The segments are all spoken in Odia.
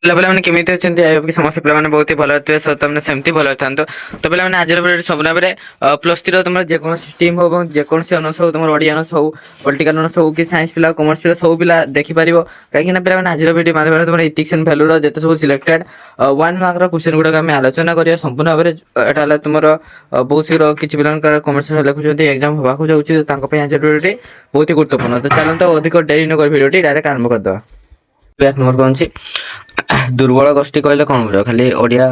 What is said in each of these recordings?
ପିଲାମାନେ କେମିତି ଅଛନ୍ତି? ଆଇ ହୋପ୍ କି ସମସ୍ତେ ପିଲାମାନେ ବହୁତ ହି ଭଲ ଥିବେ। ସो ତମେ ସେମିତି ଭଲ ଥାନ୍ତୁ। ତ ପିଲାମାନେ ଆଜିର ଭିଡ଼ିଓରେ ସବୁ ଭାବରେ ପ୍ଲସ୍ ଥ୍ରୀର ତୁମର ଯେକୌଣସି ଷ୍ଟ୍ରିମ୍ ହଉ ଏବଂ ଯେକୌଣସି ଅନର୍ସ ହଉ, ତୁମର ଓଡ଼ିଆ ଅନର୍ସ ହଉ, ପଲିଟିକାଲ ଅନର୍ସ ହଉ କି ସାଇନ୍ସ ପିଲା କମର୍ସ ପିଲା ସବୁ ପିଲା ଦେଖିପାରିବ। କାହିଁକିନା ପିଲାମାନେ ଆଜିର ଭିଡ଼ିଓ ମାଧ୍ୟମରେ ତୁମର ଇଥିକ୍ସ ଆଣ୍ଡ ଭ୍ୟାଲୁର ଯେତେ ସବୁ ସିଲେକ୍ଟେଡ୍ 1 ମାର୍କର କ୍ୱେଶ୍ଚନ୍ ଗୁଡ଼ାକ ଆମେ ଆଲୋଚନା କରିବା ସମ୍ପୂର୍ଣ୍ଣ ଭାବରେ। ଏଟା ହେଲା ତୁମର ବହୁତ ଶୀଘ୍ର କିଛି ପିଲାଙ୍କର କମର୍ସ ଲେଖୁଛନ୍ତି ଏକ୍ଜାମ ହେବାକୁ ଯାଉଛି, ତାଙ୍କ ପାଇଁ ଆଜିର ଭିଡ଼ିଓଟି ବହୁତ ହି ଗୁରୁତ୍ୱପୂର୍ଣ୍ଣ। ତ ଚାଲନ୍ତୁ ଅଧିକ ଡେରି ନ କରି ଭିଡ଼ିଓଟି ଡାଇରେକ୍ଟ ଆରମ୍ଭ କରିଦେବା। ବ୍ୟାକ୍ ନମ୍ବର କଣ ଅଛି? ଦୁର୍ବଳ ଗୋଷ୍ଠୀ କହିଲେ କଣ ବୁଝ? ଖାଲି ଓଡ଼ିଆ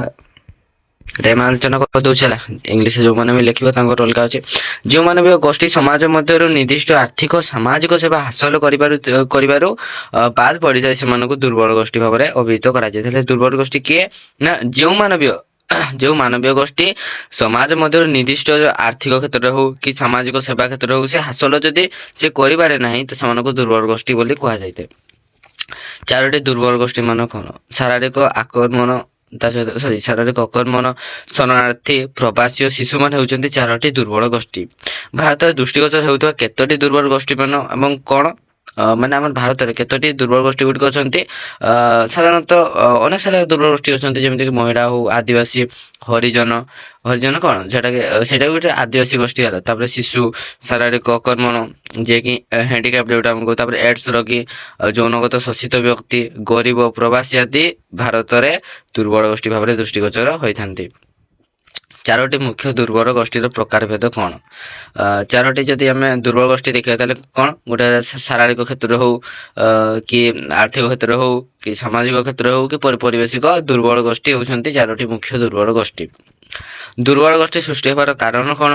ରେମାଞ୍ଚନ କରିଦେଉଛି ହେଲା। ଇଂଲିଶ ଯେଉଁମାନେ ବି ଲେଖିବ ତାଙ୍କର ଅଲଗା ଅଛି। ଯେଉଁମାନେ ବି ଗୋଷ୍ଠୀ ସମାଜ ମଧ୍ୟରୁ ନିର୍ଦ୍ଦିଷ୍ଟ ଆର୍ଥିକ ସାମାଜିକ ସେବା ହାସଲ କରିବାରୁ ବାଦ ପଡ଼ିଯାଏ ସେମାନଙ୍କୁ ଦୁର୍ବଳ ଗୋଷ୍ଠୀ ଭାବରେ ଅଭିହିତ କରାଯାଏ। ହେଲେ ଦୁର୍ବଳ ଗୋଷ୍ଠୀ କିଏ? ନା ଯେଉଁ ମାନବୀୟ ଗୋଷ୍ଠୀ ସମାଜ ମଧ୍ୟରୁ ନିର୍ଦ୍ଦିଷ୍ଟ ଆର୍ଥିକ କ୍ଷେତ୍ରରେ ହଉ କି ସାମାଜିକ ସେବା କ୍ଷେତ୍ରରେ ହଉ ସେ ହାସଲ ଯଦି ସେ କରିପାରେ ନାହିଁ ତ ସେମାନଙ୍କୁ ଦୁର୍ବଳ ଗୋଷ୍ଠୀ ବୋଲି କୁହାଯାଇଥାଏ। ଚାରୋଟି ଦୁର୍ବଳ ଗୋଷ୍ଠୀ ମାନ କଣ? ଶାରୀରିକ ଆକ୍ରମଣ ଶାରୀରିକ ଆକ୍ରମଣ, ଶରଣାର୍ଥୀ, ପ୍ରବାସୀ ଓ ଶିଶୁମାନେ ହେଉଛନ୍ତି ଚାରୋଟି ଦୁର୍ବଳ ଗୋଷ୍ଠୀ। ଭାରତରେ ଦୃଷ୍ଟିଗୋଚର ହେଉଥିବା କେତୋଟି ଦୁର୍ବଳ ଗୋଷ୍ଠୀ ମାନ ଏବଂ କଣ? ମାନେ ଆମର ଭାରତରେ କେତୋଟି ଦୁର୍ବଳ ଗୋଷ୍ଠୀ ଗୁଡ଼ିକ ଅଛନ୍ତି? ସାଧାରଣତଃ ଅନେକ ସାରା ଦୁର୍ବଳ ଗୋଷ୍ଠୀ ଅଛନ୍ତି, ଯେମିତିକି ମହିଳା ହଉ, ଆଦିବାସୀ, ହରିଜନ। ହରିଜନ କଣ? ସେଇଟା ଗୋଟେ ଆଦିବାସୀ ଗୋଷ୍ଠୀ ହେଲା। ତାପରେ ଶିଶୁ, ଶାରୀରିକ ଅକର୍ମଣ ଯିଏକି ହ୍ୟାଣ୍ଡିକ୍ୟାପ୍ଟ ଯୋଉଟା ଆମକୁ, ତାପରେ ଏଡ୍ସ ରୋଗୀ, ଯୌନଗତ ଶୋଷିତ ବ୍ୟକ୍ତି, ଗରିବ, ପ୍ରବାସୀ ଆଦି ଭାରତରେ ଦୁର୍ବଳ ଗୋଷ୍ଠୀ ଭାବରେ ଦୃଷ୍ଟିଗୋଚର ହୋଇଥାନ୍ତି। ଚାରୋଟି ମୁଖ୍ୟ ଦୁର୍ବଳ ଗୋଷ୍ଠୀର ପ୍ରକାର ଭେଦ କଣ? ଚାରୋଟି ଯଦି ଆମେ ଦୁର୍ବଳ ଗୋଷ୍ଠୀ ଦେଖିବା ତାହେଲେ କଣ? ଗୋଟେ ଶାରୀରିକ କ୍ଷେତ୍ରରେ ହଉ କି ଆର୍ଥିକ କ୍ଷେତ୍ରରେ ହଉ କି ସାମାଜିକ କ୍ଷେତ୍ରରେ ହଉ କି ପରିବେଶିକ ଦୁର୍ବଳ ଗୋଷ୍ଠୀ ହେଉଛନ୍ତି ଚାରୋଟି ମୁଖ୍ୟ ଦୁର୍ବଳ ଗୋଷ୍ଠୀ। ଦୁର୍ବଳ ଗୋଷ୍ଠୀ ସୃଷ୍ଟି ହେବାର କାରଣ କଣ?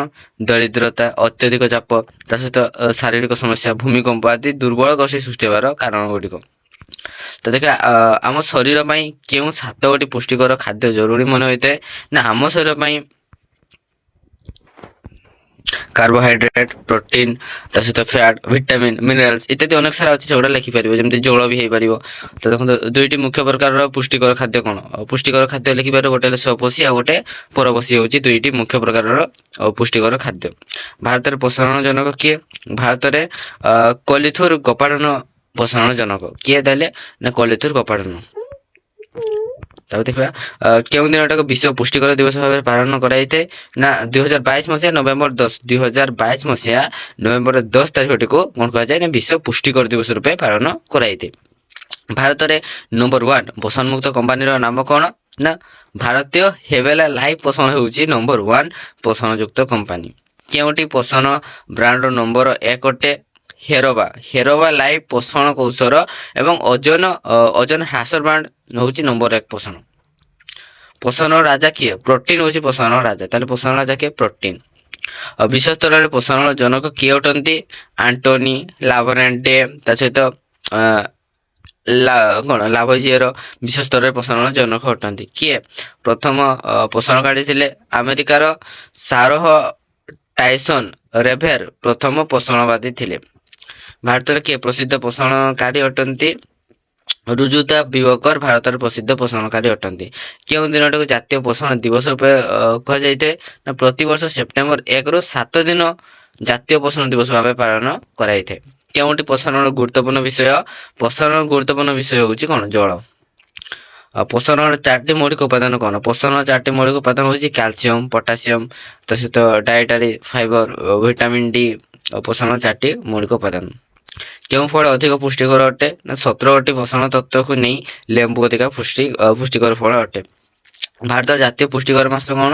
ଦରିଦ୍ରତା, ଅତ୍ୟଧିକ ଚାପ, ତା ସହିତ ଶାରୀରିକ ସମସ୍ୟା, ଭୂମିକମ୍ପ ଆଦି ଦୁର୍ବଳ ଗୋଷ୍ଠୀ ସୃଷ୍ଟି ହେବାର କାରଣ ଗୁଡ଼ିକ। ତ ଦେଖିବା ଆମ ଶରୀର ପାଇଁ କେଉଁ 7ଟି ପୁଷ୍ଟିକର ଖାଦ୍ୟ ଜରୁରୀ ମନେ ହୋଇଥାଏ? ନା ଆମ ଶରୀର ପାଇଁ କାର୍ବୋହାଇଡ୍ରେଟ୍, ପ୍ରୋଟିନ୍, ତା ସହିତ ଫ୍ୟାଟ୍, ଭିଟାମିନ୍, ମିନେରାଲ୍ସ ଇତ୍ୟାଦି ଅନେକ ସାରା ଅଛି, ସେଗୁଡ଼ା ଲେଖିପାରିବ। ଯେମିତି ଜଳ ବି ହେଇପାରିବ। ତ ଦେଖନ୍ତୁ ଦୁଇଟି ମୁଖ୍ୟ ପ୍ରକାରର ପୁଷ୍ଟିକର ଖାଦ୍ୟ କଣ? ପୁଷ୍ଟିକର ଖାଦ୍ୟ ଲେଖିପାରିବ। ଗୋଟେ ହେଲେ ସ୍ୱପୋଷୀ ଆଉ ଗୋଟେ ପରପୋଷୀ ହେଉଛି ଦୁଇଟି ମୁଖ୍ୟ ପ୍ରକାରର ପୁଷ୍ଟିକର ଖାଦ୍ୟ। ଭାରତରେ ପ୍ରସାରଣ ଜନକ କିଏ? ଭାରତରେ କଲିଥୁର ଗୋପାଳନ ପ୍ରସାରଣ ଜନକ କିଏ ଦେଲେ? ନା କଲିଥୁର ଗୋପାଳନ। ତାପରେ ଦେଖିବା କେଉଁ ଦିନଟାକୁ ବିଶ୍ୱ ପୁଷ୍ଟିକର ଦିବସ ଭାବରେ ପାଳନ କରାଯାଇଥାଏ? ନା 2022 ମସିହା ନଭେମ୍ବର 10 2022 ମସିହା ନଭେମ୍ବର 10 ତାରିଖଟିକୁ କଣ କୁହାଯାଏ? ନା ବିଶ୍ୱ ପୁଷ୍ଟିକର ଦିବସ ରୂପେ ପାଳନ କରାଯାଇଥାଏ। ଭାରତରେ ନମ୍ବର 1 ପୋଷଣମୁକ୍ତ କମ୍ପାନୀର ନାମ କଣ? ନା ଭାରତୀୟ ହେଭେଲା ଲାଇଫ ପୋଷଣ ହେଉଛି ନମ୍ବର 1 ପୋଷଣଯୁକ୍ତ କମ୍ପାନୀ। କେଉଁଟି ପୋଷଣ ବ୍ରାଣ୍ଡର ନମ୍ବର 1 ଅଟେ? ହେରୋବା ଲାଇଫ ପୋଷଣ କୌଶଳ ଏବଂ ଓଜନ ହ୍ରାସ ବ୍ରାଣ୍ଡ ହେଉଛି ନମ୍ବର 1 ପୋଷଣ। ପୋଷଣ ରାଜା କିଏ? ପ୍ରୋଟିନ୍ ହେଉଛି ପୋଷଣ ରାଜା। ତାହେଲେ ପୋଷଣ ରାଜା କିଏ? ପ୍ରୋଟିନ୍। ବିଶ୍ୱ ସ୍ତରରେ ପୋଷଣ ଜନକ କିଏ ଅଟନ୍ତି? ଆଣ୍ଟୋନି ଲାଭରେଣ୍ଟେ, ତା ସହିତ ଲାଭଜିଏର ବିଶ୍ୱ ସ୍ତରରେ ପୋଷଣ ଜନକ ଅଟନ୍ତି। କିଏ? ପ୍ରଥମ ପୋଷଣ କାଢ଼ିଥିଲେ ଆମେରିକାର ସାରହ ଟାଇସନ୍ ରେଭେର ପ୍ରଥମ ପୋଷଣବାଦୀ ଥିଲେ। ଭାରତରେ କିଏ ପ୍ରସିଦ୍ଧ ପୋଷଣକାରୀ ଅଟନ୍ତି? ରୁଜୁତା ବିୱକର ଭାରତର ପ୍ରସିଦ୍ଧ ପୋଷଣକାରୀ ଅଟନ୍ତି। କେଉଁ ଦିନଟାକୁ ଜାତୀୟ ପୋଷଣ ଦିବସ ରୂପେ କୁହାଯାଇଥାଏ? ନା ପ୍ରତିବର୍ଷ ସେପ୍ଟେମ୍ବର 1ରୁ 7 ଦିନ ଜାତୀୟ ପୋଷଣ ଦିବସ ଭାବେ ପାଳନ କରାଯାଇଥାଏ। କେଉଁଟି ପୋଷଣର ଗୁରୁତ୍ୱପୂର୍ଣ୍ଣ ବିଷୟ? ପୋଷଣର ଗୁରୁତ୍ୱପୂର୍ଣ୍ଣ ବିଷୟ ହେଉଛି କଣ? ଜଳ। ପୋଷଣର 4ଟି ମୌଳିକ ଉପାଦାନ କଣ? ପୋଷଣର 4ଟି ମୌଳିକ ଉପାଦାନ ହେଉଛି କ୍ୟାଲସିୟମ, ପଟାସିୟମ, ତା ସହିତ ଡାଏଟାରୀ ଫାଇବର, ଭିଟାମିନ ଡି। ପୋଷଣର 4ଟି ମୌଳିକ ଉପାଦାନ। କେଉଁ ଫଳ ଅଧିକ ପୁଷ୍ଟିକର ଅଟେ? ନା 17ଟି ପୋଷଣ ତତ୍ତ୍ୱକୁ ନେଇ ଲେମ୍ବୁ ଅଧିକ ପୁଷ୍ଟିକର ଫଳ ଅଟେ। ଭାରତର ଜାତୀୟ ପୁଷ୍ଟିକର ମାସ କଣ?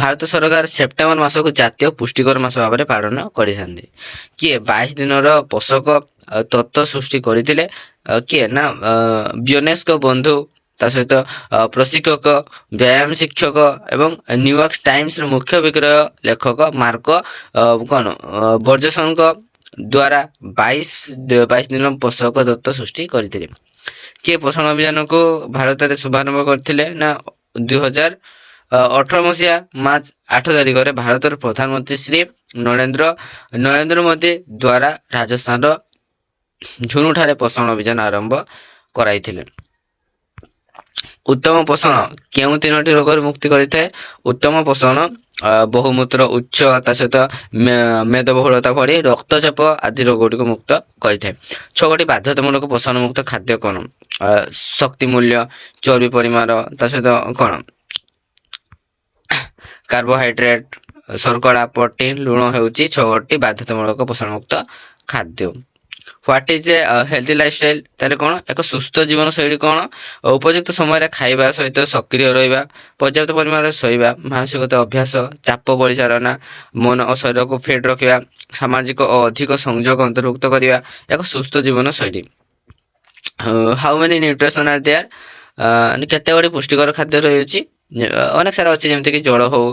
ଭାରତ ସରକାର ସେପ୍ଟେମ୍ବର ମାସକୁ ଜାତୀୟ ପୁଷ୍ଟିକର ମାସ ଭାବରେ ପାଳନ କରିଥାନ୍ତି। କିଏ 22 ଦିନର ପୋଷକ ତତ୍ତ୍ୱ ସୃଷ୍ଟି କରିଥିଲେ? କିଏ? ନା ବ୍ୟୁନେସ୍କ ବନ୍ଧୁ, ତା ସହିତ ପ୍ରଶିକ୍ଷକ, ବ୍ୟାୟାମ ଶିକ୍ଷକ ଏବଂ ନ୍ୟୁୟର୍କ ଟାଇମ୍ସର ମୁଖ୍ୟ ବିକ୍ରୟ ଲେଖକ ମାର୍କ ବର୍ଜସଙ୍କ ଦ୍ୱାରା 22 ଦିନ ପୋଷକ ତତ୍ତ୍ୱ ସୃଷ୍ଟି କରିଥିଲେ। କିଏ ପୋଷଣ ଅଭିଯାନକୁ ଭାରତରେ ଶୁଭାରମ୍ଭ କରିଥିଲେ? ନା 2018 ମସିହା ମାର୍ଚ୍ଚ 8 ତାରିଖରେ ଭାରତର ପ୍ରଧାନମନ୍ତ୍ରୀ ଶ୍ରୀ ନରେନ୍ଦ୍ର ମୋଦି ଦ୍ୱାରା ରାଜସ୍ଥାନର ଝୁନୁଠାରେ ପୋଷଣ ଅଭିଯାନ ଆରମ୍ଭ କରାଇଥିଲେ। ଉତ୍ତମ ପୋଷଣ କେଉଁ 3ଟି ରୋଗରୁ ମୁକ୍ତି କରିଥାଏ? ଉତ୍ତମ ପୋଷଣ ବହୁମୂତ୍ର ଉଚ୍ଚ ତା ସହିତ ମେଦବହୁଳତା ଭଳି ରକ୍ତଚାପ ଆଦି ରୋଗ ଗୁଡ଼ିକୁ ମୁକ୍ତ କରିଥାଏ। 6ଟି ବାଧ୍ୟତାମୂଳକ ପୋଷଣ ମୁକ୍ତ ଖାଦ୍ୟ କ'ଣ? ଶକ୍ତି ମୂଲ୍ୟ, ଚର୍ବି ପରିମାଣ, ତା ସହିତ କ'ଣ କାର୍ବୋହାଇଡ୍ରେଟ, ଶର୍କରା, ପ୍ରୋଟିନ, ଲୁଣ ହେଉଛି 6ଟି ବାଧ୍ୟତାମୂଳକ ପୋଷଣ ମୁକ୍ତ ଖାଦ୍ୟ। What is a healthy lifestyle? ତାହେଲେ କ'ଣ? ଏକ ସୁସ୍ଥ ଜୀବନ ଶୈଳୀ କ'ଣ? ଉପଯୁକ୍ତ ସମୟରେ ଖାଇବା ସହିତ ସକ୍ରିୟ ରହିବା, ପର୍ଯ୍ୟାପ୍ତ ପରିମାଣରେ ଶୋଇବା, ମାନସିକତା ଅଭ୍ୟାସ, ଚାପ ପରିଚାଳନା, ମନ ଓ ଶରୀରକୁ ଫିଟ୍ ରଖିବା, ସାମାଜିକ ଓ ଅଧିକ ସଂଯୋଗ ଅନ୍ତର୍ଭୁକ୍ତ କରିବା ଏକ ସୁସ୍ଥ ଜୀବନ ଶୈଳୀ। How many nutrition are there? କେତେ ଗୁଡ଼ିଏ ପୁଷ୍ଟିକର ଖାଦ୍ୟ ରହିଛି? ଅନେକ ସାରା ଅଛି, ଯେମିତିକି ଜଳ ହଉ,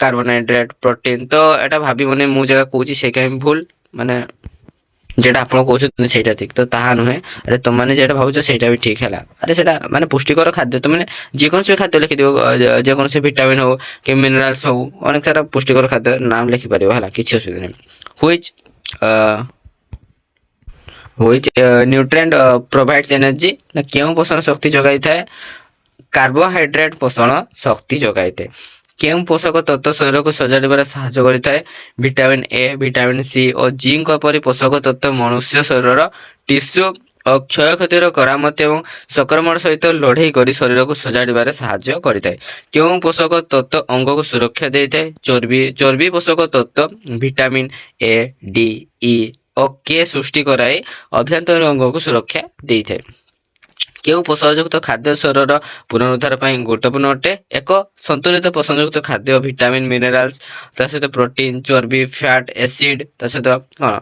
କାର୍ବୋହାଇଡ୍ରେଟ, ପ୍ରୋଟିନ। ତ ଏଇଟା ଭାବିବନି ମୁଁ ଯେଟା କହୁଛି ସେଇଟା ହିଁ ଭୁଲ, ମାନେ যেটা ଆପଣ କହୁଛନ୍ତି ସେଇଟା ଠିକ, ତ ତାହା ନୁହେଁ। ଆରେ ତମମାନେ ଯେଟା ଭାବୁଛ ସେଇଟା ବି ଠିକ ହେଲା। ଆରେ ସେଟା ମାନେ ପୁଷ୍ଟିକର ଖାଦ୍ୟ, ତମାନେ ଯେକୌଣସି ବି ଖାଦ୍ୟ ଲେଖିଦିବ, ଯେକୌଣସି ଭିଟାମିନ ହଉ କି ମିନେରାଲ୍ସ ହଉ, ଅନେକ ସାରା ପୁଷ୍ଟିକର ଖାଦ୍ୟ ନାମ ଲେଖିପାରିବ ହେଲା, କିଛି ଅସୁବିଧା ନାହିଁ। Which nutrient provides energy? ନା କେଉଁ ପୋଷଣ ଶକ୍ତି ଯୋଗାଇଥାଏ? କାର୍ବୋହାଇଡ୍ରେଟ ପୋଷଣ ଶକ୍ତି ଯୋଗାଇଥାଏ। କେଉଁ ପୋଷକ ତତ୍ତ୍ୱ ଶରୀରକୁ ସଜାଡ଼ିବାରେ ସାହାଯ୍ୟ କରିଥାଏ? Vitamin A, vitamin C O zinc ପରି ପୋଷକ ତତ୍ତ୍ୱ ମନୁଷ୍ୟ ଶରୀରର ଟିସ୍ୟୁ ଓ କ୍ଷୟକ୍ଷତିର କରାମତି ଏବଂ ସଂକ୍ରମଣ ସହିତ ଲଢ଼େଇ କରି ଶରୀରକୁ ସଜାଡ଼ିବାରେ ସାହାଯ୍ୟ କରିଥାଏ। କେଉଁ ପୋଷକ ତତ୍ତ୍ୱ ଅଙ୍ଗକୁ ସୁରକ୍ଷା ଦେଇଥାଏ? ଚର୍ବି ପୋଷକ ତତ୍ତ୍ୱ ଭିଟାମିନ ଏ, ଡି, ଇ ଓ କେ ସୃଷ୍ଟି କରାଇ ଅଭ୍ୟନ୍ତରୀଣ ଅଙ୍ଗକୁ ସୁରକ୍ଷା ଦେଇଥାଏ। କେଉଁ ପୋଷକଯୁକ୍ତ ଖାଦ୍ୟ ଶରୀରର ପୁନରୁଦ୍ଧାର ପାଇଁ ଗୁରୁତ୍ୱପୂର୍ଣ୍ଣ ଅଟେ? ଏକ ସନ୍ତୁଳିତ ପୋଷଣଯୁକ୍ତ ଖାଦ୍ୟ, ଭିଟାମିନ, ମିନେରାଲ୍ସ, ତା ସହିତ ପ୍ରୋଟିନ, ଚର୍ବି, ଫ୍ୟାଟ, ଏସିଡ, ତା ସହିତ କ'ଣ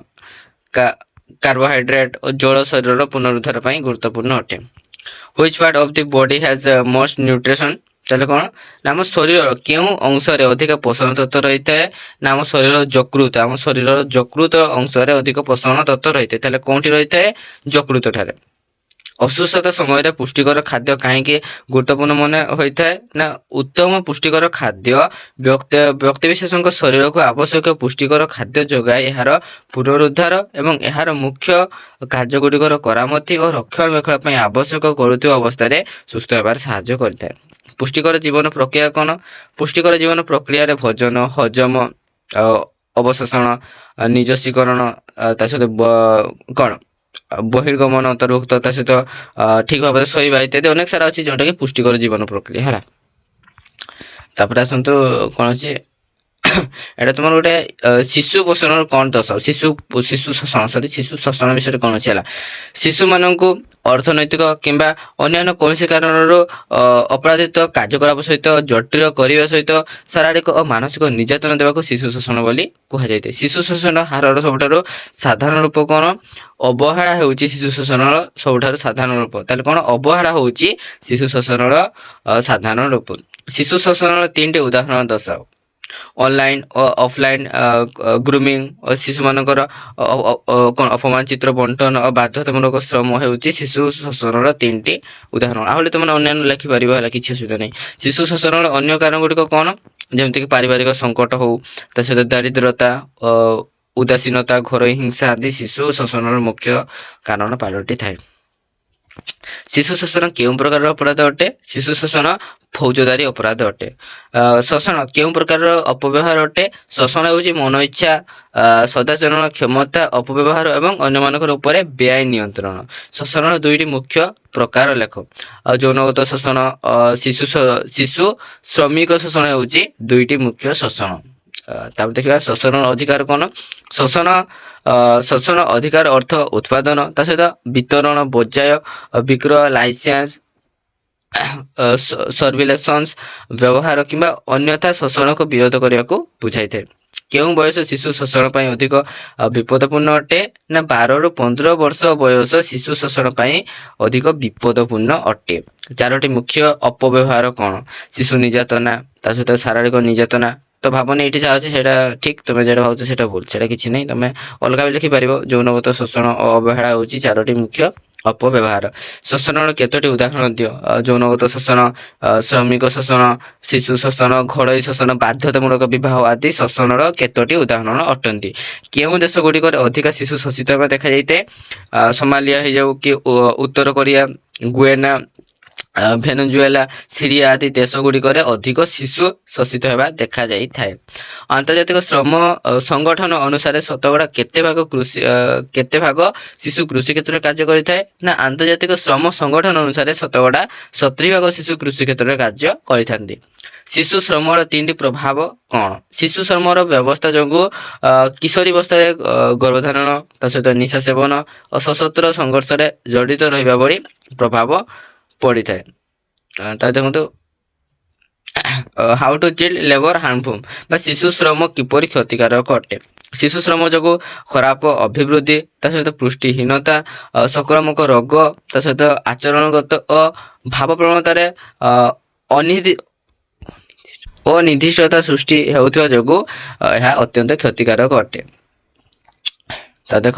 କାର୍ବୋହାଇଡ୍ରେଟ ଓ ଜଳ ଶରୀରର ପୁନରୁଦ୍ଧାର ପାଇଁ ଗୁରୁତ୍ୱପୂର୍ଣ୍ଣ ଅଟେ। Which part of the body has most nutrition? ତାହେଲେ କ'ଣ? ନା ଆମ ଶରୀରର କେଉଁ ଅଂଶରେ ଅଧିକ ପୋଷଣ ତତ୍ତ୍ୱ ରହିଥାଏ? ନା ଆମ ଶରୀରର ଯକୃତ ଅଂଶରେ ଅଧିକ ପୋଷଣ ତତ୍ତ୍ୱ ରହିଥାଏ। ତାହେଲେ କୋଉଠି ରହିଥାଏ? ଯକୃତ ଠାରେ। ଅସୁସ୍ଥତା ସମୟରେ ପୁଷ୍ଟିକର ଖାଦ୍ୟ କାହିଁକି ଗୁରୁତ୍ୱପୂର୍ଣ୍ଣ ମନେ ହୋଇଥାଏ? ନା ଉତ୍ତମ ପୁଷ୍ଟିକର ଖାଦ୍ୟ ବ୍ୟକ୍ତିବିଶେଷଙ୍କ ଶରୀରକୁ ଆବଶ୍ୟକ ପୁଷ୍ଟିକର ଖାଦ୍ୟ ଯୋଗାଇ ଏହାର ପୁନରୁଦ୍ଧାର ଏବଂ ଏହାର ମୁଖ୍ୟ କାର୍ଯ୍ୟଗୁଡ଼ିକର କରାମତି ଓ ରକ୍ଷଣାବେକ୍ଷଣ ପାଇଁ ଆବଶ୍ୟକ କରୁଥିବା ଅବସ୍ଥାରେ ସୁସ୍ଥ ହେବାରେ ସାହାଯ୍ୟ କରିଥାଏ। ପୁଷ୍ଟିକର ଜୀବନ ପ୍ରକ୍ରିୟା କ'ଣ? ପୁଷ୍ଟିକର ଜୀବନ ପ୍ରକ୍ରିୟାରେ ଭୋଜନ, ହଜମ, ଅବଶୋଷଣ, ନିଜସ୍ୱୀକରଣ, ତା ସହିତ କ'ଣ ବହିର୍ଗମନ ଅନ୍ତର୍ଭୁକ୍ତ, ତା ସହିତ ଠିକ ଭାବରେ ଶୋଇବା ଇତ୍ୟାଦି ଅନେକ ସାରା ଅଛି ଯୋଉଟା କି ପୁଷ୍ଟିକର ଜୀବନ ପ୍ରକ୍ରିୟା ହେଲା। ତାପରେ ଆସନ୍ତୁ କ'ଣ ଅଛି, ଏଇଟା ତୁମର ଗୋଟେ ଶିଶୁ ପୋଷଣର କ'ଣ ଦର୍ଶାଅ? ଶିଶୁ ଶୋଷଣ ବିଷୟରେ କ'ଣ ଅଛି ହେଲା। ଶିଶୁମାନଙ୍କୁ ଅର୍ଥନୈତିକ କିମ୍ବା ଅନ୍ୟାନ୍ୟ କୌଣସି କାରଣରୁ ଅପରାଧିତ କାର୍ଯ୍ୟକଳାପ ସହିତ ଜଟିଳ କରିବା ସହିତ ଶାରୀରିକ ଓ ମାନସିକ ନିର୍ଯାତନା ଦେବାକୁ ଶିଶୁ ଶୋଷଣ ବୋଲି କୁହାଯାଇଥାଏ। ଶିଶୁ ଶୋଷଣ ହାରର ସବୁଠାରୁ ସାଧାରଣ ରୂପ କ'ଣ? ଅବହେଳା ହେଉଛି ଶିଶୁ ଶୋଷଣର ସବୁଠାରୁ ସାଧାରଣ ରୂପ। ତାହେଲେ କ'ଣ? ଅବହେଳା ହେଉଛି ଶିଶୁ ଶୋଷଣର ସାଧାରଣ ରୂପ। ଶିଶୁ ଶୋଷଣର 3ଟି ଉଦାହରଣ ଦର୍ଶାଅ। ଅନଲାଇନ୍ ଓ ଅଫଲାଇନ୍ ଗ୍ରୁମିଂ ଓ ଶିଶୁମାନଙ୍କର କ'ଣ ଅପମାନଚିତ୍ର ବଣ୍ଟନ ଓ ବାଧ୍ୟତାମୂଳକ ଶ୍ରମ ହେଉଛି ଶିଶୁ ଶୋଷଣର 3ଟି ଉଦାହରଣ। ଆହୁରି ତୁମେ ଅନ୍ୟାନ୍ୟ ଲେଖିପାରିବ ହେଲା, କିଛି ଅସୁବିଧା ନାହିଁ। ଶିଶୁ ଶୋଷଣର ଅନ୍ୟ କାରଣ ଗୁଡ଼ିକ କ'ଣ? ଯେମିତିକି ପାରିବାରିକ ସଙ୍କଟ ହଉ, ତା ସହିତ ଦାରିଦ୍ରତା, ଉଦାସୀନତା, ଘରୋଇ ହିଂସା ଆଦି ଶିଶୁ ଶୋଷଣର ମୁଖ୍ୟ କାରଣ ପାଲଟିଥାଏ। ଶିଶୁ ଶୋଷଣ କେଉଁ ପ୍ରକାରର ଅପରାଧ ଅଟେ? ଶିଶୁ ଶୋଷଣ ଫୌଜଦାରୀ ଅପରାଧ ଅଟେ। ଶୋଷଣ କେଉଁ ପ୍ରକାରର ଅପବ୍ୟବହାର ଅଟେ? ଶୋଷଣ ହେଉଛି ମନ ଇଚ୍ଛା ସଦାଚରଣ, କ୍ଷମତା ଅପବ୍ୟବହାର ଏବଂ ଅନ୍ୟମାନଙ୍କର ଉପରେ ବେଆଇନ ନିୟନ୍ତ୍ରଣ। ଶୋଷଣର 2ଟି ମୁଖ୍ୟ ପ୍ରକାର ଲେଖ। ଯୌନଗତ ଶୋଷଣ, ଶିଶୁ ଶ୍ରମିକ ଶୋଷଣ ହେଉଛି 2ଟି ମୁଖ୍ୟ ଶୋଷଣ। ତାପରେ ଦେଖିବା ଶୋଷଣର ଅଧିକାର କ'ଣ? ଶୋଷଣ ଅଧିକାର ଅର୍ଥ ଉତ୍ପାଦନ, ତା ସହିତ ବିତରଣ, ବଜାୟ, ବିକ୍ରୟ, ଲାଇସେନ୍ସ, ସର୍ଭିଲେନ୍ସ ବ୍ୟବହାର କିମ୍ବା ଅନ୍ୟଥା ଶୋଷଣକୁ ବିରୋଧ କରିବାକୁ ବୁଝାଇଥାଏ। କେଉଁ ବୟସ ଶିଶୁ ଶୋଷଣ ପାଇଁ ଅଧିକ ବିପଦପୂର୍ଣ୍ଣ ଅଟେ? ନା 12ରୁ 15 ବର୍ଷ ବୟସ ଶିଶୁ ଶୋଷଣ ପାଇଁ ଅଧିକ ବିପଦପୂର୍ଣ୍ଣ ଅଟେ। 4ଟି ମୁଖ୍ୟ ଅପବ୍ୟବହାର କ'ଣ? ଶିଶୁ ନିର୍ଯାତନା, ତା ସହିତ ଶାରୀରିକ ନିର୍ଯାତନା। ତ ଭାବନି ଏଇଠି ଯାହା ଅଛି ସେଇଟା ଠିକ, ତମେ ଯେଟା ଭାବୁଛ ସେଇଟା ଭୁଲ, ସେଇଟା କିଛି ନାହିଁ, ତମେ ଅଲଗା ବି ଲେଖିପାରିବ। ଯୌନଗତ ଶୋଷଣ ଓ ଅବହେଳା ହେଉଛି 4ଟି ମୁଖ୍ୟ ଅପବ୍ୟବହାର। ଶୋଷଣର କେତୋଟି ଉଦାହରଣ ଦିଅ? ଯୌନଗତ ଶୋଷଣ, ଶ୍ରମିକ ଶୋଷଣ, ଶିଶୁ ଶୋଷଣ, ଘରୋଇ ଶୋଷଣ, ବାଧ୍ୟତାମୂଳକ ବିବାହ ଆଦି ଶୋଷଣର କେତୋଟି ଉଦାହରଣ ଅଟନ୍ତି। କେଉଁ ଦେଶ ଗୁଡ଼ିକରେ ଅଧିକ ଶିଶୁ ଶୋଷିତ ହେବା ଦେଖାଯାଇଥାଏ? ସୋମାଲିଆ ହେଇଯାଉ କି ଉତ୍ତର କୋରିଆ, ଗୁଏନା, ଭେନେଜୁଏଲା, ସିରିଆ ଆଦି ଦେଶ ଗୁଡ଼ିକରେ ଅଧିକ ଶିଶୁ ଶୋଷିତ ହେବା ଦେଖାଯାଇଥାଏ। ଆନ୍ତର୍ଜାତିକ ଶ୍ରମ ସଂଗଠନ ଅନୁସାରେ ଶତକଡ଼ା କେତେ ଭାଗ ଶିଶୁ କୃଷି କ୍ଷେତ୍ରରେ କାର୍ଯ୍ୟ କରିଥାଏ? ନା ଆନ୍ତର୍ଜାତିକ ଶ୍ରମ ସଂଗଠନ ଅନୁସାରେ ଶତକଡ଼ା 70% ଶିଶୁ କୃଷି କ୍ଷେତ୍ରରେ କାର୍ଯ୍ୟ କରିଥାନ୍ତି। ଶିଶୁ ଶ୍ରମର 3ଟି ପ୍ରଭାବ କଣ? ଶିଶୁ ଶ୍ରମର ବ୍ୟବସ୍ଥା ଯୋଗୁଁ କିଶୋରୀ ଅବସ୍ଥାରେ ଗର୍ଭଧାରଣ, ତା ସହିତ ନିଶା ସେବନ ଓ ସଶସ୍ତ୍ର ସଂଘର୍ଷରେ ଜଡ଼ିତ ରହିବା ଭଳି ପ୍ରଭାବ ପଡ଼ିଥାଏ। ତା ଦେଖନ୍ତୁ how to chilled labour harmful ବା ଶିଶୁ ଶ୍ରମ କିପରି କ୍ଷତିକାରକ ଅଟେ। ଶିଶୁ ଶ୍ରମ ଯୋଗୁଁ ଖରାପ ଅଭିବୃଦ୍ଧି, ତା ସହିତ ପୃଷ୍ଟିହୀନତା, ସଂକ୍ରାମକ ରୋଗ, ତା ସହିତ ଆଚରଣଗତ ଓ ଭାବ ପ୍ରବଣତାରେ ଅନିର୍ଦ୍ଦିଷ୍ଟତା ସୃଷ୍ଟି ହେଉଥିବା ଯୋଗୁଁ ଏହା ଅତ୍ୟନ୍ତ କ୍ଷତିକାରକ ଅଟେ। ତ ଦେଖ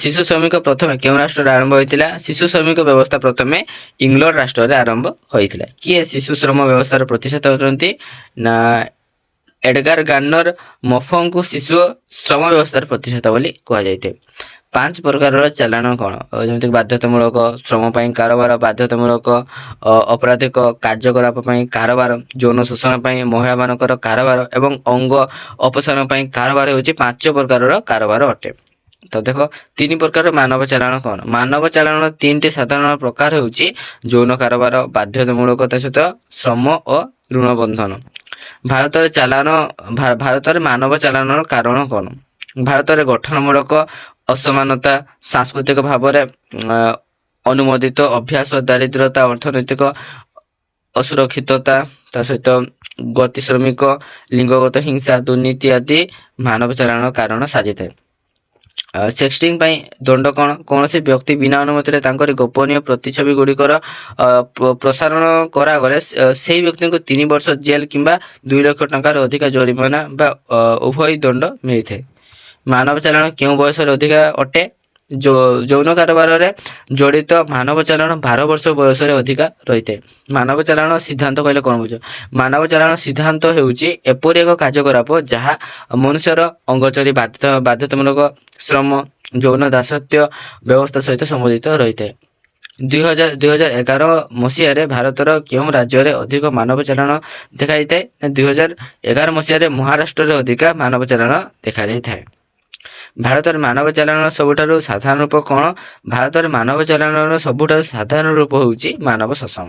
ଶିଶୁ ଶ୍ରମିକ ପ୍ରଥମେ କେଉଁ ରାଷ୍ଟ୍ରରେ ଆରମ୍ଭ ହୋଇଥିଲା? ଶିଶୁ ଶ୍ରମିକ ବ୍ୟବସ୍ଥା ପ୍ରଥମେ ଇଂଲଣ୍ଡ ରାଷ୍ଟ୍ରରେ ଆରମ୍ଭ ହୋଇଥିଲା। କିଏ ଶିଶୁ ଶ୍ରମ ବ୍ୟବସ୍ଥାର ପ୍ରତିଷ୍ଠାତା ହେଉଛନ୍ତି? ନା ଏଡଗାର ଗାର୍ନର ମଫଙ୍କୁ ଶିଶୁ ଶ୍ରମ ବ୍ୟବସ୍ଥାର ପ୍ରତିଷ୍ଠାତା ବୋଲି କୁହାଯାଇଥାଏ। 5 ପ୍ରକାରର ଚାଲାଣ କଣ? ଯେମିତି ବାଧ୍ୟତାମୂଳକ, ଶ୍ରମ ପାଇଁ କାରବାର, ବାଧ୍ୟତାମୂଳକ ଅପରାଧିକ କାର୍ଯ୍ୟକଳାପ ପାଇଁ କାରବାର, ଯୌନ ଶୋଷଣ ପାଇଁ ମହିଳାମାନଙ୍କର କାରବାର ଏବଂ ଅଙ୍ଗ ଅପସାରଣ ପାଇଁ କାରବାର ହେଉଛି 5 ପ୍ରକାରର କାରବାର ଅଟେ। ତ ଦେଖ 3 ପ୍ରକାର ମାନବ ଚାଲାଣ କଣ? ମାନବ ଚାଲାଣର 3ଟି ସାଧାରଣ ପ୍ରକାର ହେଉଛି ଯୌନ କାରବାର, ବାଧ୍ୟତାମୂଳକତା ସହିତ ଶ୍ରମ ଓ ଋଣ ବନ୍ଧନ। ଭାରତରେ ମାନବ ଚାଲାଣର କାରଣ କଣ? ଭାରତରେ ଗଠନମୂଳକ ଅସମାନତା, ସାଂସ୍କୃତିକ ଭାବରେ ଅନୁମୋଦିତ ଅଭ୍ୟାସ, ଦାରିଦ୍ରତା, ଅର୍ଥନୈତିକ ଅସୁରକ୍ଷିତତା, ତା ସହିତ ଗତି ଶ୍ରମିକ, ଲିଙ୍ଗଗତ ହିଂସା, ଦୁର୍ନୀତି ଆଦି ମାନବ ଚାଲାଣର କାରଣ ସାଜିଥାଏ। ସେକ୍ସଟିଂ ପାଇଁ ଦଣ୍ଡ କଣ? କୌଣସି ବ୍ୟକ୍ତି ବିନା ଅନୁମତିରେ ତାଙ୍କରି ଗୋପନୀୟ ପ୍ରତିଛବି ଗୁଡ଼ିକର ପ୍ରସାରଣ କରାଗଲେ ସେହି ବ୍ୟକ୍ତିଙ୍କୁ 3 ବର୍ଷ ଜେଲ କିମ୍ବା 2 ଲକ୍ଷ ଟଙ୍କାର ଅଧିକା ଜରିମାନା ବା ଉଭୟ ଦଣ୍ଡ ମିଳିଥାଏ। ମାନବ ଚାଲାଣ କେଉଁ ବୟସରେ ଅଧିକା ଅଟେ? ଯୌନ କାରବାରରେ ଜଡ଼ିତ ମାନବ ଚାଲାଣ 12 ବର୍ଷ ବୟସରେ ଅଧିକା ରହିଥାଏ। ମାନବ ଚାଲାଣ ସିଦ୍ଧାନ୍ତ କହିଲେ କଣ ବୁଝ? ମାନବ ଚାଲାଣ ସିଦ୍ଧାନ୍ତ ହେଉଛି ଏପରି ଏକ କାର୍ଯ୍ୟକଳାପ ଯାହା ମନୁଷ୍ୟର ଅଙ୍ଗଚରୀ, ବାଧ୍ୟତାମୂଳକ ଶ୍ରମ, ଯୌନ ଦାସତ୍ୱ ବ୍ୟବସ୍ଥା ସହିତ ସମ୍ବନ୍ଧିତ ରହିଥାଏ। 2011 ମସିହାରେ ଭାରତର କେଉଁ ରାଜ୍ୟରେ ଅଧିକ ମାନବ ଚାଲାଣ ଦେଖାଯାଇଥାଏ? 2011 ମସିହାରେ ମହାରାଷ୍ଟ୍ରରେ ଅଧିକା ମାନବ ଚାଲାଣ ଦେଖାଯାଇଥାଏ। ଭାରତରେ ମାନବ ଚାଲାଣର ସବୁଠାରୁ ସାଧାରଣ ରୂପ କଣ? ଭାରତରେ ମାନବ ଚାଲାଣର ସବୁଠାରୁ ସାଧାରଣ ରୂପ ହେଉଛି ମାନବ ଶୋଷଣ।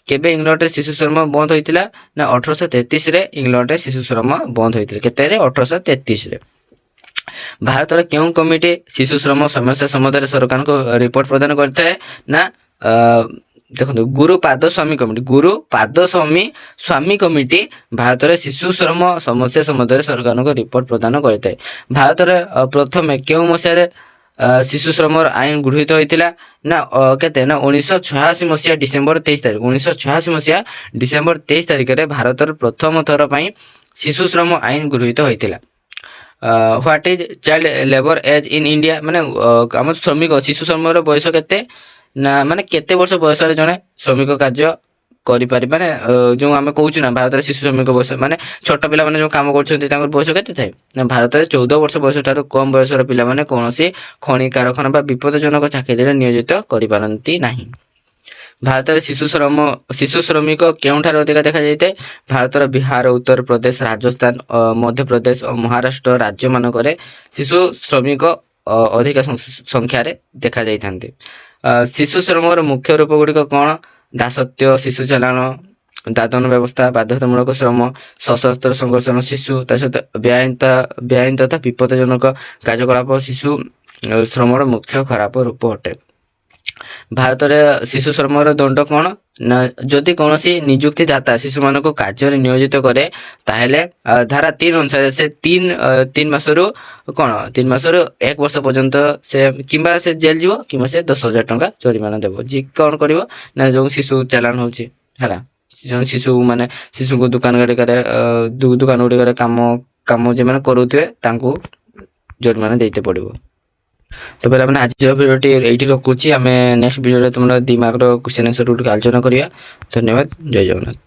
କେବେ ଇଂଲଣ୍ଡରେ ଶିଶୁ ଶ୍ରମ ବନ୍ଦ ହୋଇଥିଲା? ନା 1833ରେ ଇଂଲଣ୍ଡରେ ଶିଶୁ ଶ୍ରମ ବନ୍ଦ ହୋଇଥିଲା। କେତେରେ? 1833ରେ। ଭାରତର କେଉଁ କମିଟି ଶିଶୁ ଶ୍ରମ ସମସ୍ୟା ସମ୍ବନ୍ଧରେ ସରକାରଙ୍କୁ ରିପୋର୍ଟ ପ୍ରଦାନ କରିଥାଏ? ନା ଦେଖନ୍ତୁ ଗୁରୁପାଦ ସ୍ୱାମୀ କମିଟି ଭାରତରେ ଶିଶୁ ଶ୍ରମ ସମସ୍ୟା ସମ୍ବନ୍ଧରେ ସରକାରଙ୍କୁ ରିପୋର୍ଟ ପ୍ରଦାନ କରିଥାଏ। ଭାରତରେ ପ୍ରଥମେ କେଉଁ ମସିହାରେ ଶିଶୁ ଶ୍ରମର ଆଇନ ଗୃହୀତ ହୋଇଥିଲା? ନା କେତେ? ନା 1986 ମସିହା ଡିସେମ୍ବର 23 ତାରିଖ। 1986 ମସିହା ଡିସେମ୍ବର 23 ତାରିଖରେ ଭାରତର ପ୍ରଥମ ଥର ପାଇଁ ଶିଶୁ ଶ୍ରମ ଆଇନ ଗୃହୀତ ହୋଇଥିଲା। What is child labour age in India? ମାନେ ଆମର ଶ୍ରମିକ ଶିଶୁ ଶ୍ରମର ବୟସ କେତେ? ନା ମାନେ କେତେ ବର୍ଷ ବୟସରେ ଜଣେ ଶ୍ରମିକ କାର୍ଯ୍ୟ କରିପାରିବେ? ମାନେ ଯେଉଁ ଆମେ କହୁଛୁ ନା ଭାରତରେ ଶିଶୁ ଶ୍ରମିକ ବୟସ ମାନେ ଛୋଟ ପିଲାମାନେ ଯେଉଁ କାମ କରୁଛନ୍ତି ତାଙ୍କର ବୟସ କେତେ ଥାଏ? ନା ଭାରତରେ 14 ବର୍ଷ ବୟସ ଠାରୁ କମ୍ ବୟସର ପିଲାମାନେ କୌଣସି ଖଣି କାରଖାନା ବା ବିପଦଜନକ ଚାକିରିରେ ନିୟୋଜିତ କରିପାରନ୍ତି ନାହିଁ। ଭାରତରେ ଶିଶୁ ଶ୍ରମିକ କେଉଁଠାରେ ଅଧିକା ଦେଖାଯାଇଥାଏ? ଭାରତର ବିହାର, ଉତ୍ତରପ୍ରଦେଶ, ରାଜସ୍ଥାନ, ମଧ୍ୟପ୍ରଦେଶ ଓ ମହାରାଷ୍ଟ୍ର ରାଜ୍ୟମାନଙ୍କରେ ଶିଶୁ ଶ୍ରମିକ ଅଧିକ ସଂଖ୍ୟାରେ ଦେଖାଯାଇଥାନ୍ତି। ଶିଶୁ ଶ୍ରମର ମୁଖ୍ୟ ରୂପ ଗୁଡ଼ିକ କଣ? ଦାସତ୍ୱ, ଶିଶୁ ଚାଲାଣ, ଦାଦନ ବ୍ୟବସ୍ଥା, ବାଧ୍ୟତାମୂଳକ ଶ୍ରମ, ସଶସ୍ତ୍ର ସଂଘର୍ଷଣ ଶିଶୁ, ତା ସହିତ ବେଆଇନ ତଥା ବିପଦଜନକ କାର୍ଯ୍ୟକଳାପ ଶିଶୁ ଶ୍ରମର ମୁଖ୍ୟ ଖରାପ ରୂପ ଅଟେ। ଭାରତରେ ଶିଶୁ ଶ୍ରମର ଦଣ୍ଡ କଣ? ନା ଯଦି କୌଣସି ନିଯୁକ୍ତିଦାତା ଶିଶୁମାନଙ୍କୁ କାର୍ଯ୍ୟରେ ନିୟୋଜିତ କରେ ତାହେଲେ ଧାରା 3 ଅନୁସାରେ ସେ 3 ମାସରୁ 1 ବର୍ଷ ପର୍ଯ୍ୟନ୍ତ ସେ କିମ୍ବା ସେ ଜେଲ ଯିବ କିମ୍ବା ସେ 10,000 ଟଙ୍କା ଜରିମାନା ଦେବ। ଯିଏ କଣ କରିବ? ନା ଯେଉଁ ଶିଶୁ ଚାଲାଣ ହେଉଛି ହେଲା, ଶିଶୁଙ୍କୁ ଦୋକାନ ଗୁଡ଼ିକରେ କାମ ଯେଉଁମାନେ କରୁଥିବେ ତାଙ୍କୁ ଜରିମାନା ଦେଇତେ ପଡ଼ିବ। ତ ପିଲାମାନେ ଆଜିର ଭିଡ଼ିଓଟି ଏଇଠି ରଖୁଛି। ଆମେ ନେକ୍ସଟ ଭିଡ଼ିଓରେ ତୁମର 2 ମାର୍କର କ୍ୱେଶ୍ଚନ୍ ଆନ୍ସର ଗୁଡ଼ିକ ଆଲୋଚନା କରିବା। ଧନ୍ୟବାଦ। ଜୟ ଜଗନ୍ନାଥ।